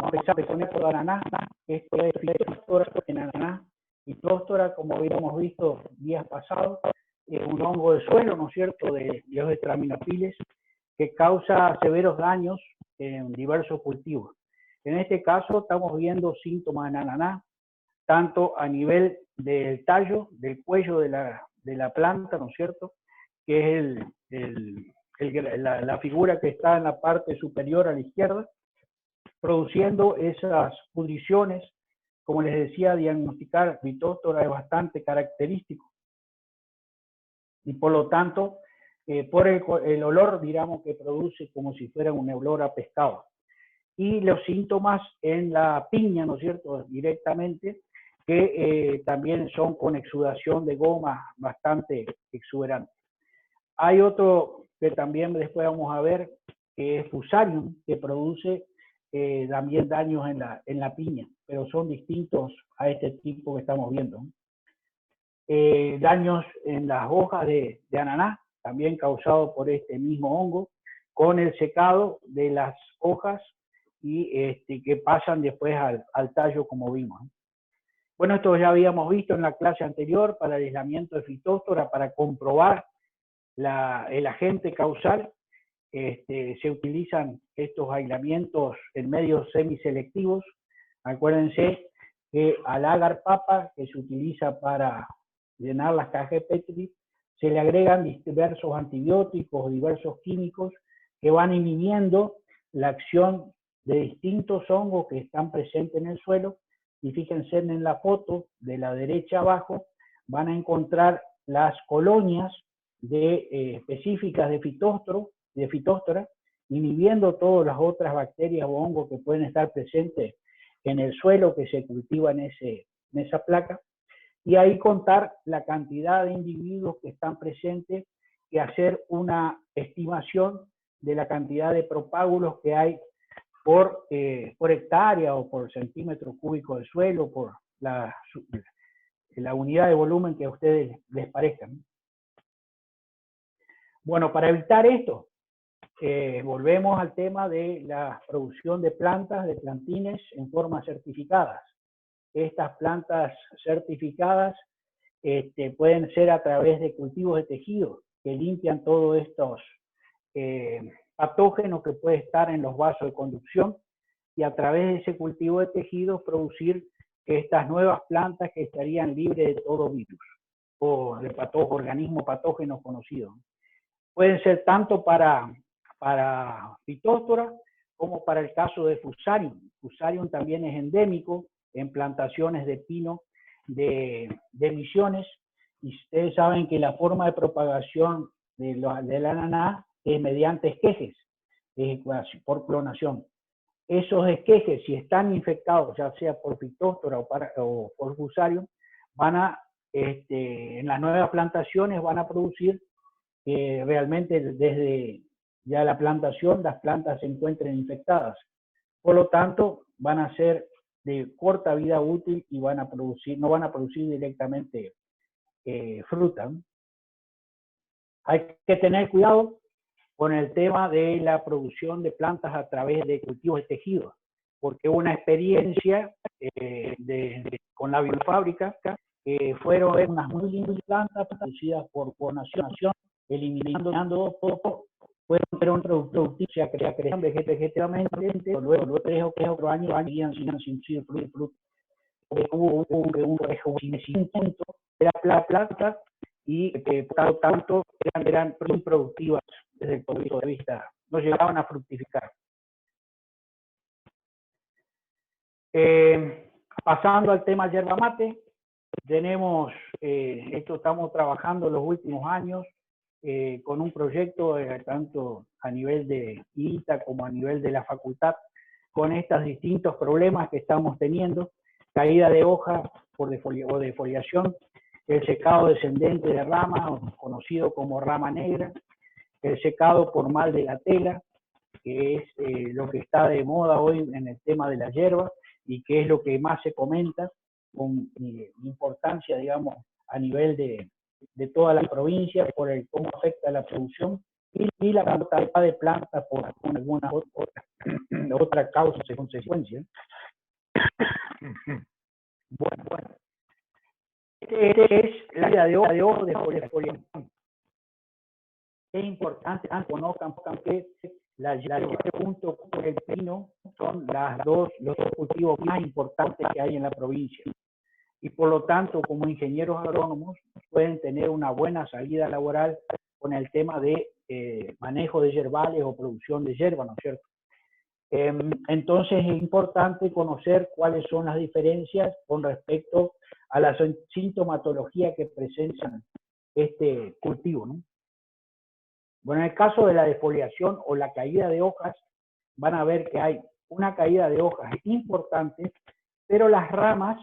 empezar con esto de ananá. Esto es Phytophthora en ananá. Phytophthora, como habíamos visto días pasados, es un hongo de suelo, ¿no es cierto?, de los estraminopiles, que causa severos daños en diversos cultivos. En este caso estamos viendo síntomas en ananá, tanto a nivel del tallo, del cuello de la planta, ¿no es cierto?, que es la figura que está en la parte superior a la izquierda, produciendo esas pudriciones. Como les decía, diagnosticar Phytophthora es bastante característico. Y por lo tanto, por el olor, digamos, que produce como si fuera un olor a pescado. Y los síntomas en la piña, ¿no es cierto?, directamente, que también son con exudación de goma bastante exuberante. Hay otro que también después vamos a ver, que es Fusarium, que produce también daños en la piña, pero son distintos a este tipo que estamos viendo. Daños en las hojas de ananá, también causados por este mismo hongo, con el secado de las hojas y que pasan después al tallo, como vimos. Bueno, esto ya habíamos visto en la clase anterior para el aislamiento de Phytophthora, para comprobar el agente causal. Se utilizan estos aislamientos en medios semiselectivos. Acuérdense que al agar papa, que se utiliza para llenar las cajas de Petri, se le agregan diversos antibióticos, diversos químicos que van inhibiendo la acción de distintos hongos que están presentes en el suelo. Y fíjense en la foto de la derecha abajo, van a encontrar las colonias específicas de Phytophthora, inhibiendo todas las otras bacterias o hongos que pueden estar presentes en el suelo que se cultiva en esa placa, y ahí contar la cantidad de individuos que están presentes y hacer una estimación de la cantidad de propágulos que hay por hectárea o por centímetro cúbico de suelo, por la unidad de volumen que a ustedes les parezca. Bueno, para evitar esto, volvemos al tema de la producción de plantas, de plantines en forma certificadas. Estas plantas certificadas pueden ser a través de cultivos de tejido que limpian todos estos patógenos que pueden estar en los vasos de conducción, y a través de ese cultivo de tejidos producir estas nuevas plantas que estarían libres de todo virus o de organismos patógenos conocidos. Pueden ser tanto para Phytophthora como para el caso de Fusarium. Fusarium también es endémico en plantaciones de pino de Misiones, y ustedes saben que la forma de propagación del ananá es mediante esquejes, por clonación. Esos esquejes, si están infectados, ya sea por Phytophthora o por Fusarium, en las nuevas plantaciones van a producir realmente desde ya la plantación las plantas se encuentren infectadas. Por lo tanto, van a ser de corta vida útil y no van a producir directamente fruta. Hay que tener cuidado con el tema de la producción de plantas a través de cultivos de tejidos, porque una experiencia con la biofábrica, fueron unas muy lindas plantas producidas por nación, eliminando todo, fueron productivos, se crecían vegetativamente, luego 3 o 4 años siguen sin fruto. Hubo un rejuvenecimiento de la planta y por lo tanto eran improductivas desde el punto de vista, no llegaban a fructificar. Pasando al tema yerba mate, tenemos, estamos trabajando los últimos años con un proyecto tanto a nivel de ITA como a nivel de la facultad, con estos distintos problemas que estamos teniendo: caída de hoja o defoliación, el secado descendente de ramas, conocido como rama negra, el secado por mal de la tela, que es lo que está de moda hoy en el tema de la hierba y que es lo que más se comenta con importancia, digamos, a nivel de toda la provincia por cómo afecta la producción y la mortalidad de plantas por alguna otra causa o consecuencia. Bueno, este es la caída de hoja de defoliación. Es importante que conozcan que la yerba junto con el pino son los dos cultivos más importantes que hay en la provincia. Y por lo tanto, como ingenieros agrónomos, pueden tener una buena salida laboral con el tema de manejo de yerbales o producción de yerba, ¿no es cierto? Entonces es importante conocer cuáles son las diferencias con respecto a la sintomatología que presentan este cultivo, ¿no? Bueno, en el caso de la defoliación o la caída de hojas, van a ver que hay una caída de hojas importante, pero las ramas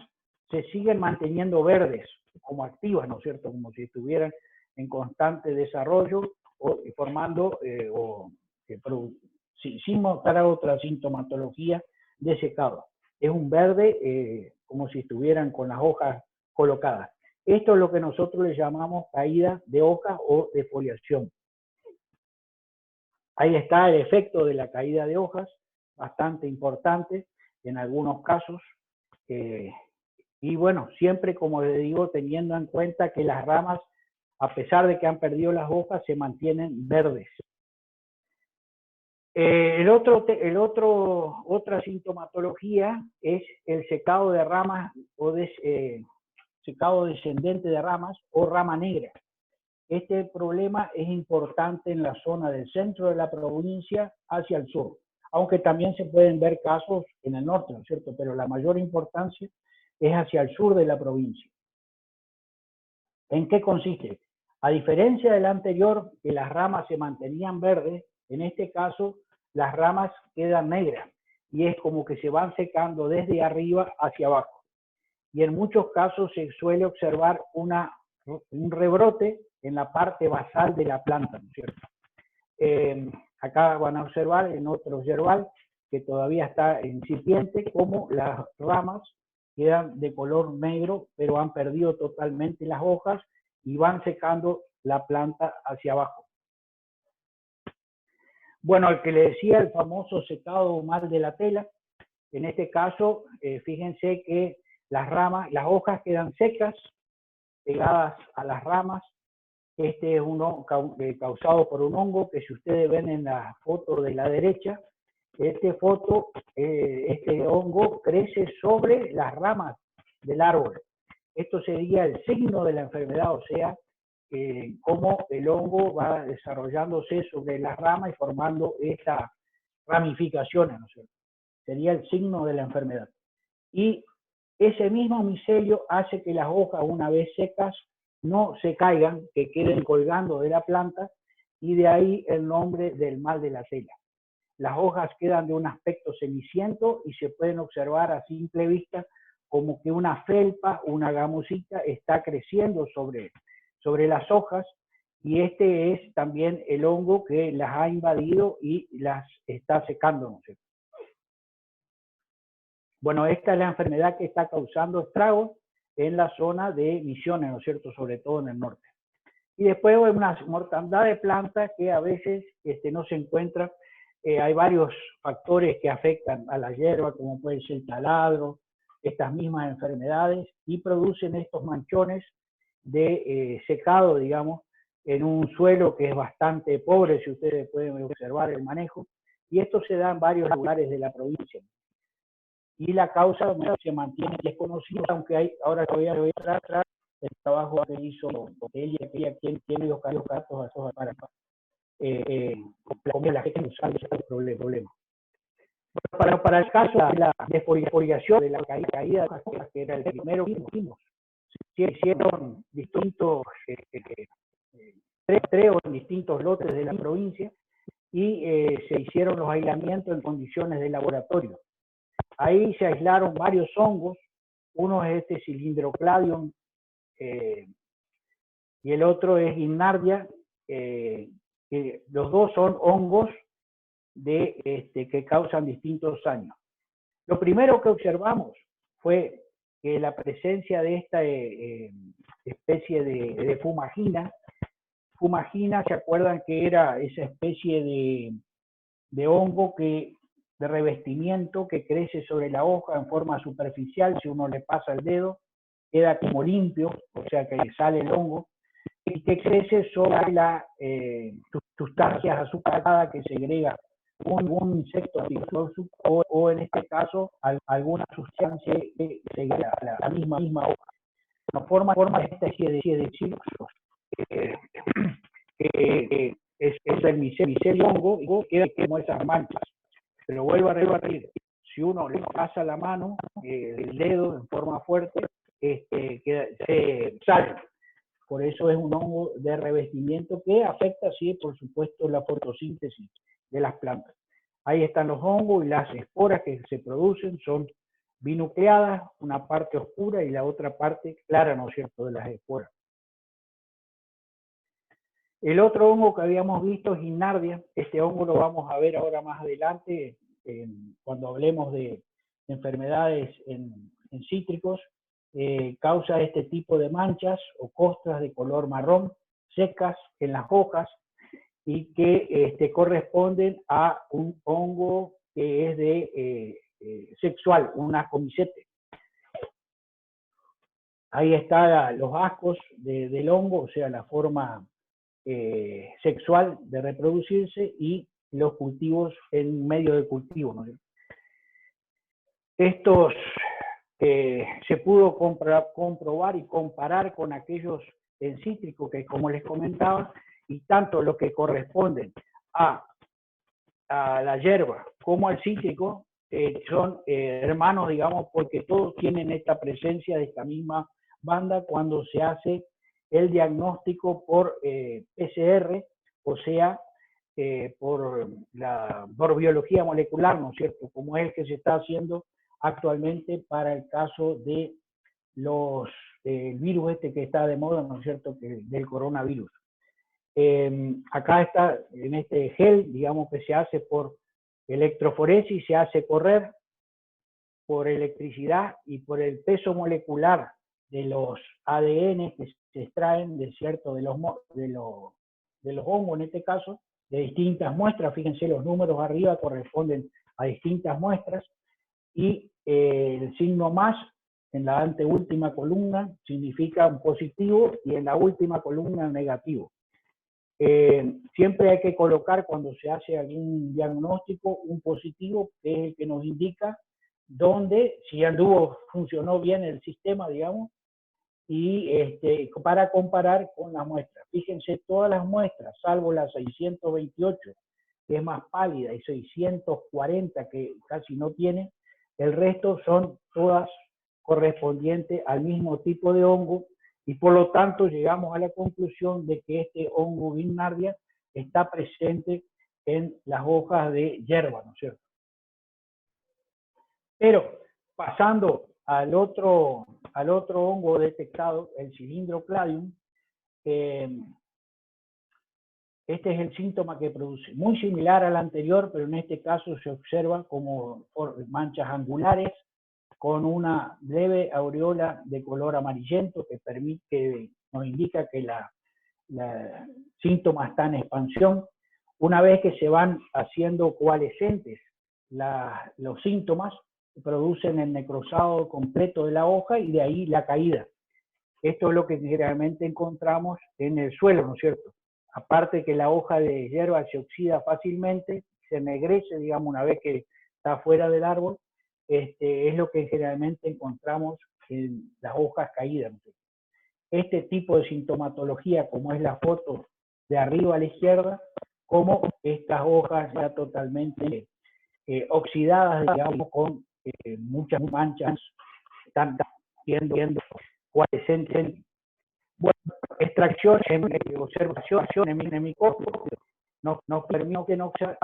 se siguen manteniendo verdes, como activas, ¿no es cierto? Como si estuvieran en constante desarrollo o formando sin mostrar otra sintomatología de secado. Es un verde como si estuvieran con las hojas colocadas. Esto es lo que nosotros le llamamos caída de hojas o defoliación. Ahí está el efecto de la caída de hojas, bastante importante en algunos casos. Y bueno, siempre, como les digo, teniendo en cuenta que las ramas, a pesar de que han perdido las hojas, se mantienen verdes. Otra sintomatología es el secado de ramas o secado descendente de ramas o rama negra. Este problema es importante en la zona del centro de la provincia hacia el sur, aunque también se pueden ver casos en el norte, ¿no es cierto? Pero la mayor importancia es hacia el sur de la provincia. ¿En qué consiste? A diferencia del anterior, que las ramas se mantenían verdes, en este caso las ramas quedan negras y es como que se van secando desde arriba hacia abajo. Y en muchos casos se suele observar un rebrote en la parte basal de la planta, ¿no es cierto? Acá van a observar en otro yerbal que todavía está incipiente, como las ramas quedan de color negro, pero han perdido totalmente las hojas y van secando la planta hacia abajo. Bueno, el que le decía, el famoso secado mal de la tela, en este caso, fíjense que las hojas quedan secas, pegadas a las ramas. Este es uno causado por un hongo que si ustedes ven en la foto de la derecha, este hongo crece sobre las ramas del árbol. Esto sería el signo de la enfermedad, o sea, cómo el hongo va desarrollándose sobre las ramas y formando estas ramificaciones, ¿no es cierto? Sería el signo de la enfermedad. Y ese mismo micelio hace que las hojas, una vez secas, no se caigan, que queden colgando de la planta, y de ahí el nombre del mal de la tela. Las hojas quedan de un aspecto ceniciento y se pueden observar a simple vista como que una felpa, una gamosita está creciendo sobre las hojas, y este es también el hongo que las ha invadido y las está secando, ¿no sé? Bueno, esta es la enfermedad que está causando estragos en la zona de Misiones, ¿no es cierto?, sobre todo en el norte. Y después hay una mortandad de plantas que a veces no se encuentra. Hay varios factores que afectan a la hierba, como puede ser el taladro, estas mismas enfermedades, y producen estos manchones de secado, digamos, en un suelo que es bastante pobre, si ustedes pueden observar el manejo, y esto se da en varios lugares de la provincia. Y la causa se mantiene desconocida, aunque hay, ahora todavía voy a tratar el trabajo que hizo ella quien tiene los datos para como la gente usa el problema. Para el caso de la desfoliación, de la caída, que era el primero que hicimos, se hicieron distintos treos en distintos lotes de la provincia y se hicieron los aislamientos en condiciones de laboratorio. Ahí se aislaron varios hongos, uno es este Cylindrocladium y el otro es Gymnardia, que los dos son hongos que causan distintos daños. Lo primero que observamos fue que la presencia de esta especie de fumagina fumagina, ¿se acuerdan que era esa especie de hongo de revestimiento que crece sobre la hoja en forma superficial? Si uno le pasa el dedo, queda como limpio, o sea que sale el hongo, y que crece sobre la sustancias azucaradas que segrega un insecto o en este caso alguna sustancia que segrega la misma hoja. Nos forma esta especie de círculos que es el micelio hongo y queda como esas manchas. Pero vuelvo a repetir, si uno le pasa la mano, el dedo en forma fuerte, se sale. Por eso es un hongo de revestimiento que afecta, sí, por supuesto, la fotosíntesis de las plantas. Ahí están los hongos y las esporas que se producen, son binucleadas, una parte oscura y la otra parte clara, ¿no es cierto?, de las esporas. El otro hongo que habíamos visto es Ginnardia. Este hongo lo vamos a ver ahora más adelante, cuando hablemos de enfermedades en cítricos. Causa este tipo de manchas o costras de color marrón, secas en las hojas, y que corresponden a un hongo que es de sexual, un ascomicete. Ahí están los ascos del hongo, o sea, la forma sexual de reproducirse, y los cultivos en medio de cultivo, ¿no? Estos se pudo comprobar y comparar con aquellos en cítrico que, como les comentaba, y tanto los que corresponden a la hierba como al cítrico son hermanos, digamos, porque todos tienen esta presencia de esta misma banda cuando se hace el diagnóstico por PCR, o sea, por biología molecular, ¿no es cierto?, como es el que se está haciendo actualmente para el caso de los virus que está de moda, ¿no es cierto?, del coronavirus. Acá está, en este gel, digamos que se hace por electroforesis, se hace correr por electricidad y por el peso molecular de los ADN que se extraen de los hongos, en este caso, de distintas muestras. Fíjense, los números arriba corresponden a distintas muestras, y el signo más en la anteúltima columna significa un positivo y en la última columna un negativo. Siempre hay que colocar, cuando se hace algún diagnóstico, un positivo, que es el que nos indica dónde, si funcionó bien el sistema, digamos, y para comparar con las muestras. Fíjense, todas las muestras, salvo la 628, que es más pálida, y 640, que casi no tiene, el resto son todas correspondientes al mismo tipo de hongo, y por lo tanto llegamos a la conclusión de que este hongo Ginnardia está presente en las hojas de hierba, ¿no es cierto? Pero pasando al otro hongo detectado, el Cylindrocladium, este es el síntoma que produce, muy similar al anterior, pero en este caso se observa como manchas angulares con una leve aureola de color amarillento que nos indica que la síntoma está en expansión. Una vez que se van haciendo coalescentes los síntomas, producen el necrosado completo de la hoja y de ahí la caída. Esto es lo que generalmente encontramos en el suelo, ¿no es cierto? Aparte que la hoja de hierba se oxida fácilmente, se ennegrece, digamos, una vez que está fuera del árbol, es lo que generalmente encontramos en las hojas caídas, ¿no? Este tipo de sintomatología, como es la foto de arriba a la izquierda, como estas hojas ya totalmente oxidadas, digamos, con muchas manchas, están viendo coalescentes. Bueno, extracción, observación en microscopio nos permite que no sea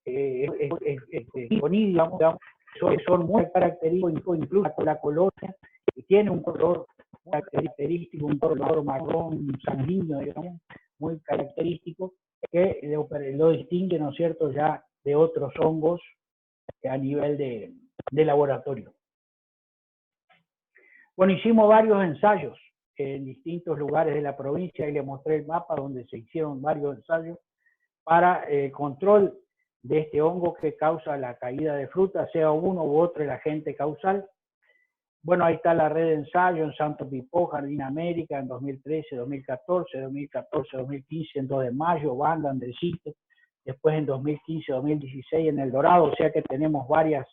digamos, son muy característicos, incluso la colonia, que tiene un color característico, un color marrón sanguíneo, digamos, muy característico, que lo distingue, ¿no es cierto?, ya de otros hongos a nivel de laboratorio. Bueno, hicimos varios ensayos en distintos lugares de la provincia, y le mostré el mapa donde se hicieron varios ensayos para el control de este hongo que causa la caída de fruta, sea uno u otro el agente causal. Bueno, ahí está la red de ensayo en Santo Pipó, Jardín América, en 2013, 2014, 2014, 2015, en 2 de Mayo, Banda, Andresito, después en 2015, 2016 en El Dorado, o sea que tenemos varias.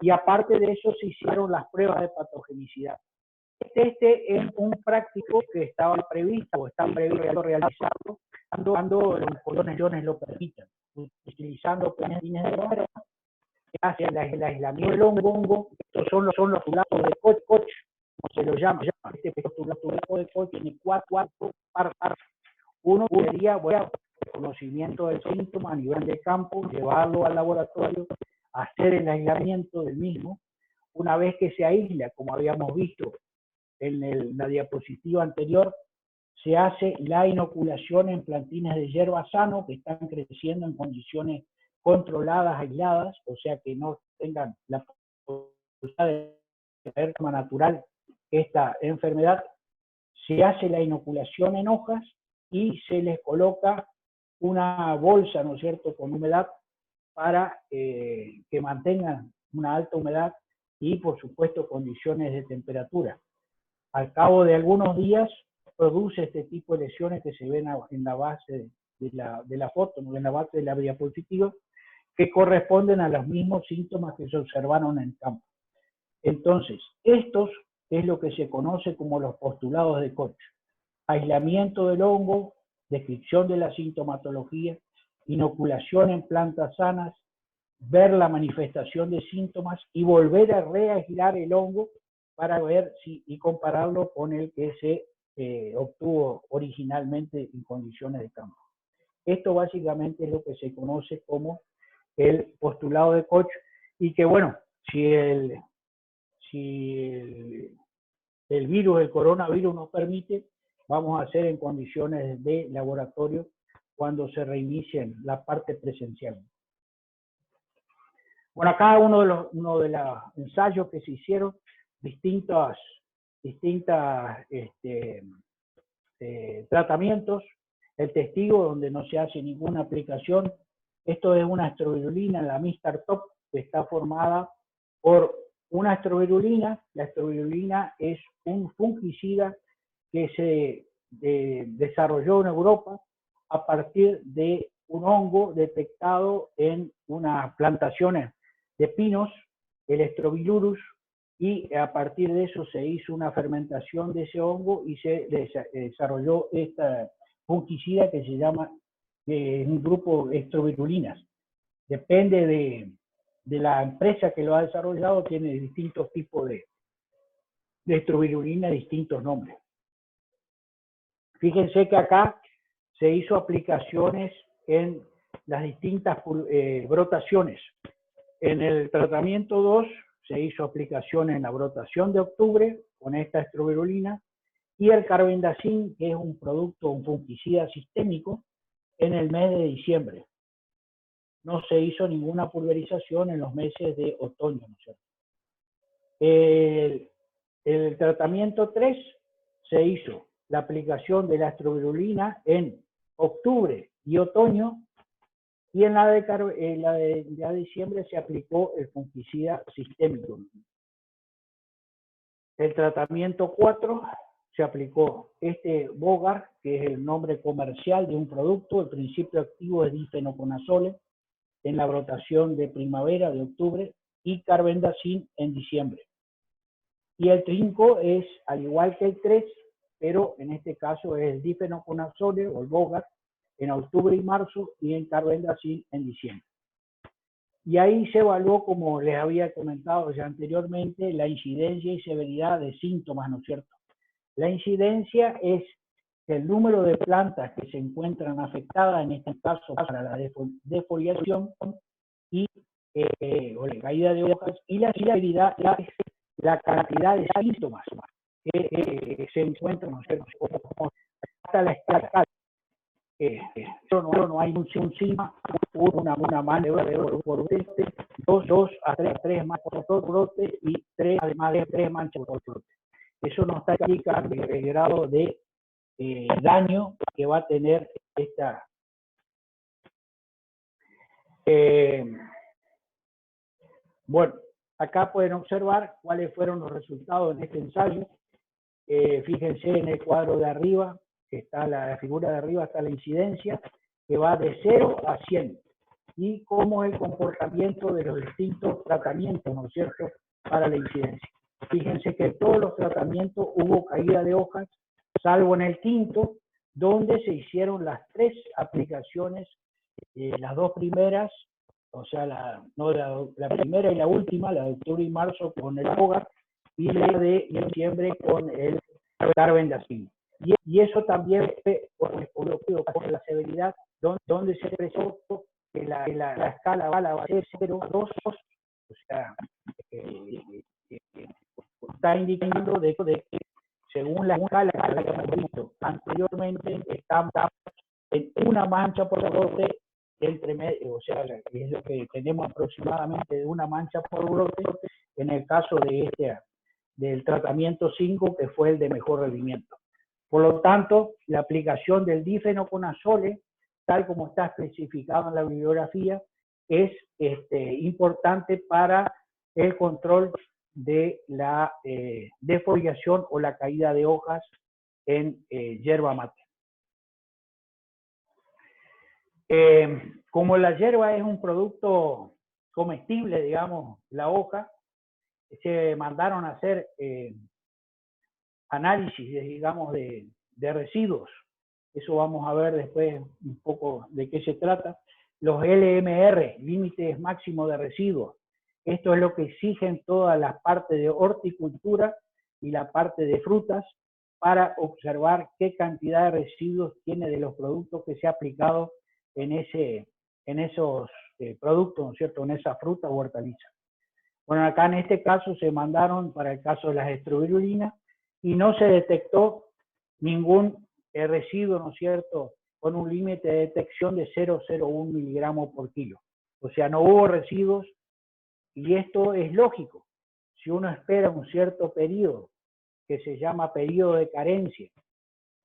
Y aparte de eso se hicieron las pruebas de patogenicidad. Este es un práctico que estaba previsto o está previsto realizarlo cuando los condiciones lo permitan, utilizando plantines de barra que hacen el aislamiento del hongo. Estos son los tulados de Koch, como se lo llama. Este tulado de Koch tiene cuatro partes. Uno sería, bueno, el conocimiento del síntoma a nivel de campo, llevarlo al laboratorio, hacer el aislamiento del mismo. Una vez que se aísla, como habíamos visto en la diapositiva anterior, se hace la inoculación en plantines de hierba sano que están creciendo en condiciones controladas, aisladas, o sea que no tengan la posibilidad de tener de forma natural esta enfermedad. Se hace la inoculación en hojas y se les coloca una bolsa, ¿no es cierto?, con humedad para que mantengan una alta humedad y, por supuesto, condiciones de temperatura. Al cabo de algunos días produce este tipo de lesiones que se ven en la base de la foto, en la base de la diapositiva, que corresponden a los mismos síntomas que se observaron en campo. Entonces, estos es lo que se conoce como los postulados de Koch: aislamiento del hongo, descripción de la sintomatología, inoculación en plantas sanas, ver la manifestación de síntomas y volver a reaislar el hongo para ver y compararlo con el que se obtuvo originalmente en condiciones de campo. Esto básicamente es lo que se conoce como el postulado de Koch, y que, bueno, si el virus, el coronavirus nos permite, vamos a hacer en condiciones de laboratorio cuando se reinicien la parte presencial. Bueno, acá uno de los ensayos que se hicieron, distintos tratamientos. El testigo, donde no se hace ninguna aplicación. Esto es una astrovirulina, la Mistar Top, que está formada por una astrovirulina. La astrovirulina es un fungicida que se desarrolló en Europa a partir de un hongo detectado en unas plantaciones de pinos, el Strobilurus, y a partir de eso se hizo una fermentación de ese hongo y se desarrolló esta fungicida que se llama un grupo de estrovirulinas. Depende de la empresa que lo ha desarrollado, tiene distintos tipos de estrovirulina, distintos nombres. Fíjense que acá se hizo aplicaciones en las distintas brotaciones. En el tratamiento 2 se hizo aplicación en la brotación de octubre con esta estrovirulina, y el carbendazim, que es un producto, un fungicida sistémico, en el mes de diciembre. No se hizo ninguna pulverización en los meses de otoño, ¿no es cierto? El tratamiento 3 se hizo la aplicación de la estrovirulina en octubre y otoño, y en la de diciembre se aplicó el fungicida sistémico. El tratamiento 4 se aplicó Bogar, que es el nombre comercial de un producto. El principio activo es difenoconazole en la brotación de primavera, de octubre, y carbendazim en diciembre. Y el 5 es, al igual que el 3, pero en este caso es el difenoconazole o el Bogar en octubre y marzo, y en carbendazim en diciembre. Y ahí se evaluó, como les había comentado ya anteriormente, la incidencia y severidad de síntomas, ¿no es cierto? La incidencia es el número de plantas que se encuentran afectadas, en este caso para la defoliación y o la caída de hojas, y la severidad es la cantidad de síntomas que se encuentran, ¿no es cierto? Hasta la escala. No hay un síntoma, una maniobra de por brote, 2 a 3 manchas por brote y 3, además de 3 manchas por brote. eso nos indica el grado de daño que va a tener esta. Bueno, acá pueden observar cuáles fueron los resultados en este ensayo. Fíjense en el cuadro de arriba, que está la figura de arriba, está la incidencia, que va de 0 a 100. Y cómo es el comportamiento de los distintos tratamientos, ¿no es cierto?, para la incidencia. Fíjense que en todos los tratamientos hubo caída de hojas, salvo en el quinto, donde se hicieron las 3 aplicaciones, las 2 primeras, o sea, la primera y la última, la de octubre y marzo con el Hogar, y la de diciembre con el carbendazim. Y eso también fue por la severidad, donde se expresó que la escala va a ser 0, 2, o sea, está indicando de que según la escala que habíamos visto anteriormente, estamos en una mancha por brote entre medio, o sea, es lo que tenemos aproximadamente de una mancha por brote en el caso de del tratamiento 5, que fue el de mejor rendimiento. Por lo tanto, la aplicación del difenoconazole, tal como está especificado en la bibliografía, es importante para el control de la defoliación o la caída de hojas en yerba mate. Como la yerba es un producto comestible, digamos, la hoja, se mandaron a hacer análisis, digamos, de residuos. Eso vamos a ver después un poco de qué se trata. Los LMR, límites máximos de residuos. Esto es lo que exigen todas las partes de horticultura y la parte de frutas para observar qué cantidad de residuos tiene de los productos que se ha aplicado en esos productos, ¿no es cierto?, en esa fruta o hortaliza. Bueno, acá en este caso se mandaron para el caso de las estrobirulinas y no se detectó ningún residuo, ¿no es cierto?, con un límite de detección de 0,01 miligramos por kilo. O sea, no hubo residuos, y esto es lógico. Si uno espera un cierto periodo, que se llama periodo de carencia,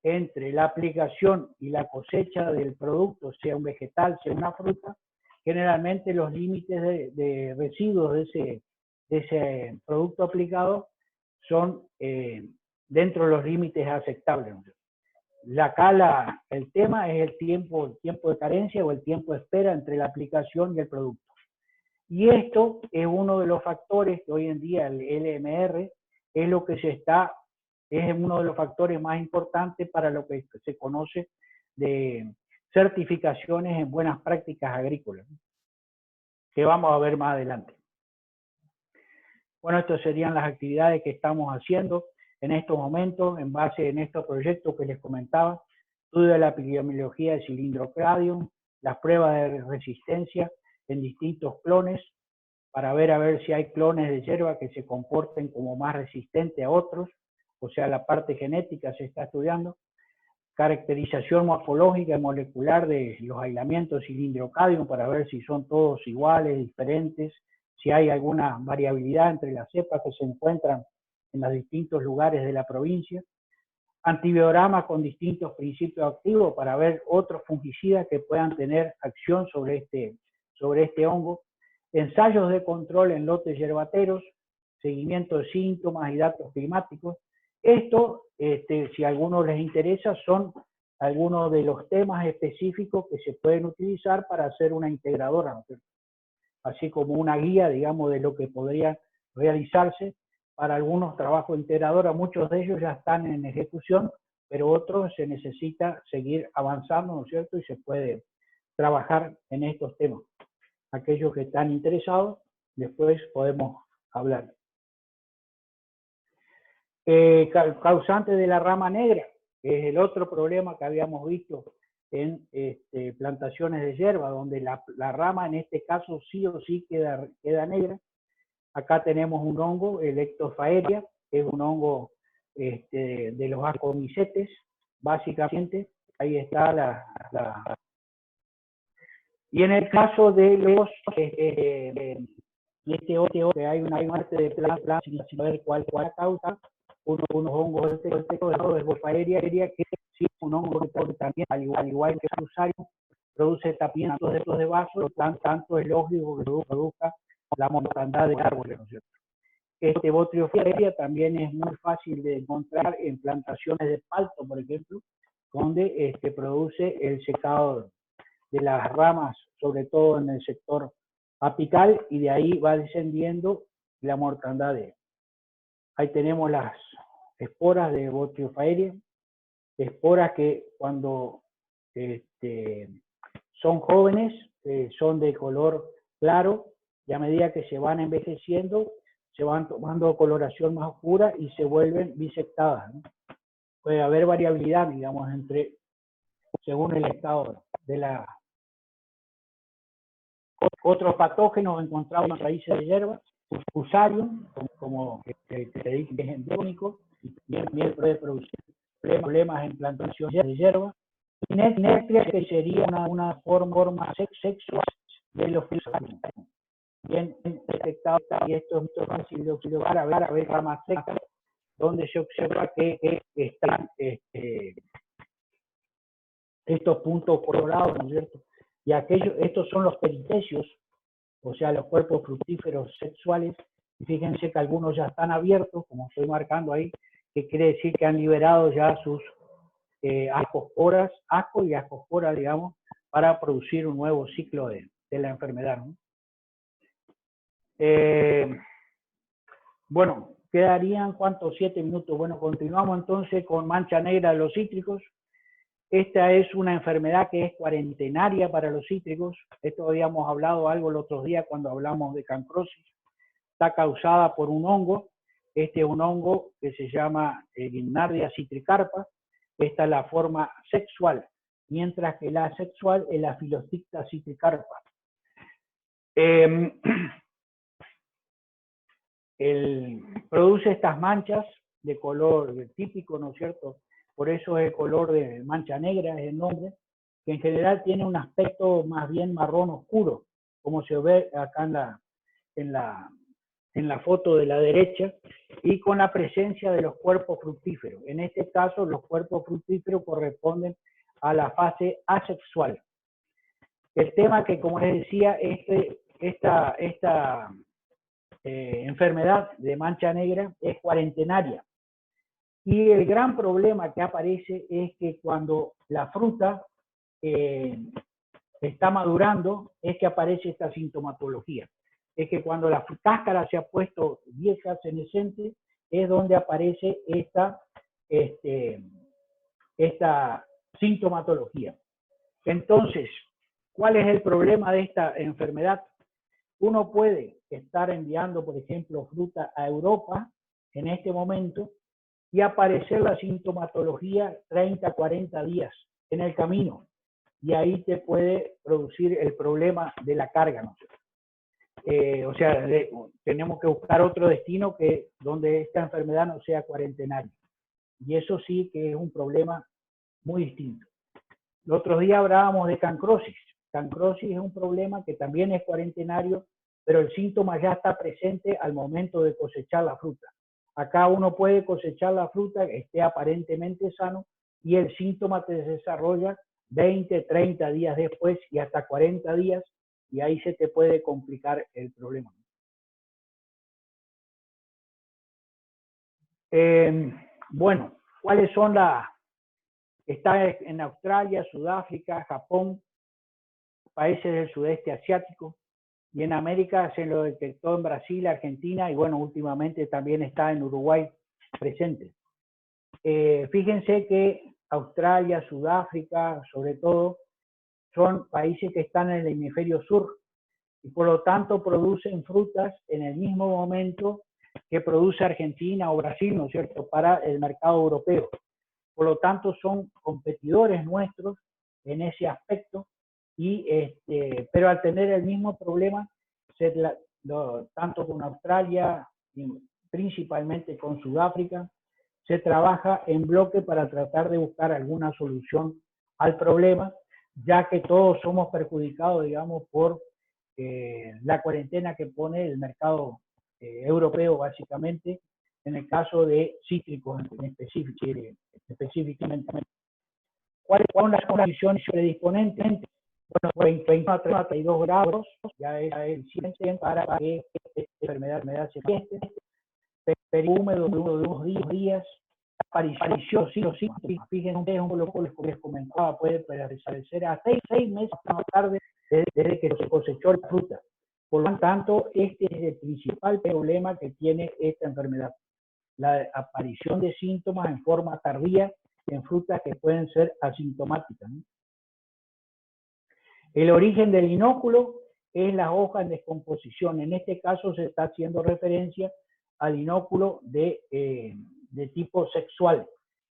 entre la aplicación y la cosecha del producto, sea un vegetal, sea una fruta, generalmente los límites de residuos de ese producto aplicado son dentro de los límites aceptables. El tema es el tiempo de carencia o el tiempo de espera entre la aplicación y el producto. Y esto es uno de los factores que hoy en día el LMR es lo que es uno de los factores más importantes para lo que se conoce de certificaciones en buenas prácticas agrícolas, que vamos a ver más adelante. Bueno, estas serían las actividades que estamos haciendo en estos momentos, en base en estos proyectos que les comentaba: estudio de la epidemiología de Cylindrocladium, las pruebas de resistencia en distintos clones, para ver si hay clones de hierba que se comporten como más resistentes a otros, o sea, la parte genética se está estudiando. Caracterización morfológica y molecular de los aislamientos Cylindrocladium para ver si son todos iguales, diferentes, si hay alguna variabilidad entre las cepas que se encuentran en los distintos lugares de la provincia. Antibiogramas con distintos principios activos para ver otros fungicidas que puedan tener acción sobre este hongo. Ensayos de control en lotes yerbateros, seguimiento de síntomas y datos climáticos. Esto, si a algunos les interesa, son algunos de los temas específicos que se pueden utilizar para hacer una integradora, ¿no? Así como una guía, digamos, de lo que podría realizarse para algunos trabajos de integradora. Muchos de ellos ya están en ejecución, pero otros se necesita seguir avanzando, ¿no es cierto? Y se puede trabajar en estos temas. Aquellos que están interesados, después podemos hablar. Causante de la rama negra, que es el otro problema que habíamos visto en plantaciones de hierba, donde la rama en este caso sí o sí queda negra. Acá tenemos un hongo, el Ectosphaeria, que es un hongo de los acomicetes, básicamente. Ahí está Y en el caso de los y otro que hay una parte de planta sin saber cuál causa, unos hongos de bofa aérea que sí, un hongo que también, al igual que el usuario, produce tapientos de vasos, tanto es lógico que produzca la mortandad de árboles, ¿no es cierto? Este Botryophylla también es muy fácil de encontrar en plantaciones de palto, por ejemplo, donde produce el secado de las ramas, sobre todo en el sector apical, y de ahí va descendiendo la mortandad de. Ahí tenemos las esporas de Botryophylla, esporas que cuando son jóvenes son de color claro, y a medida que se van envejeciendo se van tomando coloración más oscura y se vuelven bisectadas, ¿no? Puede haber variabilidad, digamos, según el estado de la. Otros patógenos encontrados en raíces de hierba, Fusarium, como te dije, es endémico, y también puede producir problemas en plantación de hierba. Y Nectria, que sería una forma sexual de los Fusarium. Bien detectado, y esto es fácil de observar, a ver ramas secas, donde se observa que están estos puntos colorados, ¿no es cierto? Y estos son los peristecios, o sea, los cuerpos fructíferos sexuales, y fíjense que algunos ya están abiertos, como estoy marcando ahí, que quiere decir que han liberado ya sus ascosporas, asco y ascosporas, digamos, para producir un nuevo ciclo de la enfermedad, ¿no? Bueno, quedarían, ¿cuántos? 7 minutos. Bueno, continuamos entonces con mancha negra de los cítricos. Esta es una enfermedad que es cuarentenaria para los cítricos. Esto habíamos hablado algo el otro día cuando hablamos de cancrosis. Está causada por un hongo. Este es un hongo que se llama Guimnardia citricarpa. Esta es la forma sexual, mientras que la asexual es la Filosticta citricarpa. Produce estas manchas de color típico, ¿no es cierto? Por eso es el color de mancha negra, es el nombre, que en general tiene un aspecto más bien marrón oscuro, como se ve acá en la foto de la derecha, y con la presencia de los cuerpos fructíferos. En este caso, los cuerpos fructíferos corresponden a la fase asexual. El tema que, como les decía, esta enfermedad de mancha negra es cuarentenaria. Y el gran problema que aparece es que cuando la fruta está madurando, es que aparece esta sintomatología. Es que cuando la cáscara se ha puesto vieja, senescente, es donde aparece esta sintomatología. Entonces, ¿cuál es el problema de esta enfermedad? Uno puede estar enviando, por ejemplo, fruta a Europa en este momento y aparecer la sintomatología 30, 40 días en el camino. Y ahí te puede producir el problema de la carga, ¿no? O sea, tenemos que buscar otro destino donde esta enfermedad no sea cuarentenaria. Y eso sí que es un problema muy distinto. El otro día hablábamos de cancrosis. Cancrosis es un problema que también es cuarentenario, pero el síntoma ya está presente al momento de cosechar la fruta. Acá uno puede cosechar la fruta, esté aparentemente sano, y el síntoma se desarrolla 20, 30 días después y hasta 40 días, y ahí se te puede complicar el problema. Bueno, ¿cuáles son está en Australia, Sudáfrica, Japón, países del sudeste asiático, y en América se lo detectó en Brasil, Argentina, y bueno, últimamente también está en Uruguay presente. Fíjense que Australia, Sudáfrica, sobre todo, son países que están en el hemisferio sur, y por lo tanto producen frutas en el mismo momento que produce Argentina o Brasil, ¿no es cierto?, para el mercado europeo. Por lo tanto, son competidores nuestros en ese aspecto, pero al tener el mismo problema, tanto con Australia y principalmente con Sudáfrica, se trabaja en bloque para tratar de buscar alguna solución al problema, ya que todos somos perjudicados, digamos, por la cuarentena que pone el mercado europeo, básicamente, en el caso de cítricos específicamente. ¿Cuáles son las condiciones predisponentes? Bueno, 21 a 32 grados ya es el siguiente para que esta enfermedad se manifieste. Periodo húmedo de unos días, aparición, sí, fíjense, como les comentaba, puede desaparecer a 6 meses más tarde desde que se cosechó la fruta. Por lo tanto, este es el principal problema que tiene esta enfermedad, la aparición de síntomas en forma tardía en frutas que pueden ser asintomáticas, ¿no? El origen del inóculo es la hoja en descomposición. En este caso se está haciendo referencia al inóculo de tipo sexual,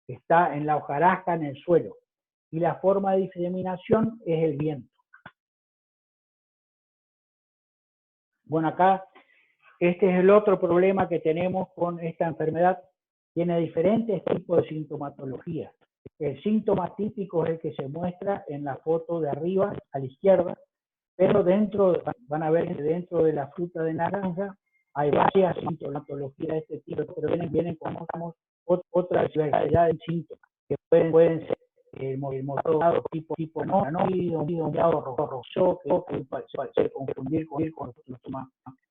que está en la hojarasca, en el suelo. Y la forma de diseminación es el viento. Bueno, acá este es el otro problema que tenemos con esta enfermedad. Tiene diferentes tipos de sintomatología. El síntoma típico es el que se muestra en la foto de arriba a la izquierda, pero van a ver que dentro de la fruta de naranja hay varias sintomatologías de este tipo, pero vienen como otra diversidad de síntomas, que pueden ser el morado tipo no, un rojo, que puede confundir con los síntomas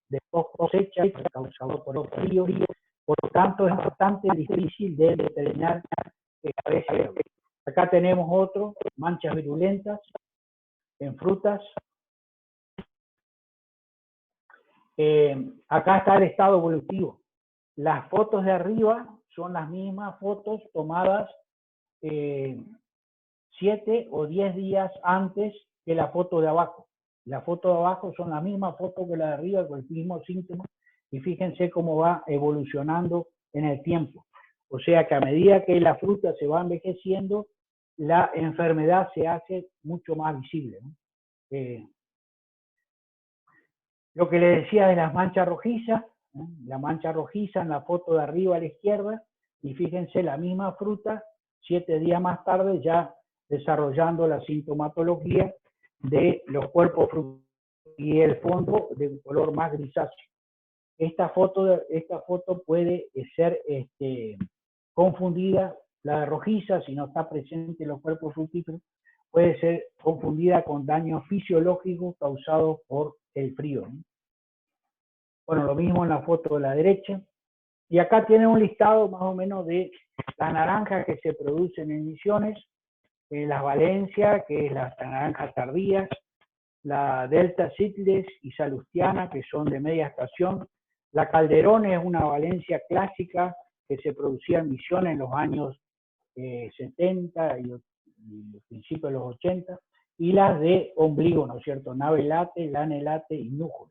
de post cosecha causado por los fríos. Por lo tanto, es bastante difícil de determinar a veces. Acá tenemos otro, manchas virulentas en frutas. Acá está el estado evolutivo. Las fotos de arriba son las mismas fotos tomadas 7 o 10 días antes que la foto de abajo. La foto de abajo son las mismas fotos que la de arriba, con el mismo síntoma, y fíjense cómo va evolucionando en el tiempo. O sea que a medida que la fruta se va envejeciendo, la enfermedad se hace mucho más visible, ¿no? Lo que le decía de las manchas rojizas, ¿no? La mancha rojiza en la foto de arriba a la izquierda, y fíjense la misma fruta, 7 días más tarde ya desarrollando la sintomatología de los cuerpos frutales y el fondo de un color más grisáceo. Esta foto puede ser confundida, la de rojiza, si no está presente en los cuerpos fructíferos, puede ser confundida con daños fisiológicos causados por el frío, ¿no? Bueno, lo mismo en la foto de la derecha. Y acá tiene un listado más o menos de las naranjas que se producen en Misiones, las Valencia, que es las naranjas tardías, la Delta Seedless y Salustiana, que son de media estación. La Calderón es una Valencia clásica que se producía en Misiones en los años 70 y principios de los 80, y las de ombligo, ¿no es cierto? Navelate, Lanelate y Nújol.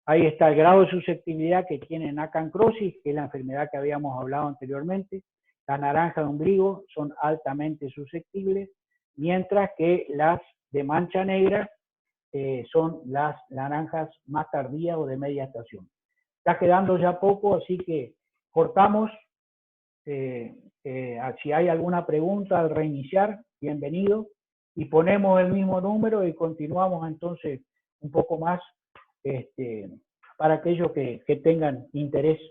Ahí está el grado de susceptibilidad que tiene acancrosis, que es la enfermedad que habíamos hablado anteriormente. Las naranjas de ombligo son altamente susceptibles, mientras que las de mancha negra son las naranjas más tardías o de media estación. Está quedando ya poco, así que cortamos. Si hay alguna pregunta al reiniciar, bienvenido. Y ponemos el mismo número y continuamos entonces un poco más para aquellos que tengan interés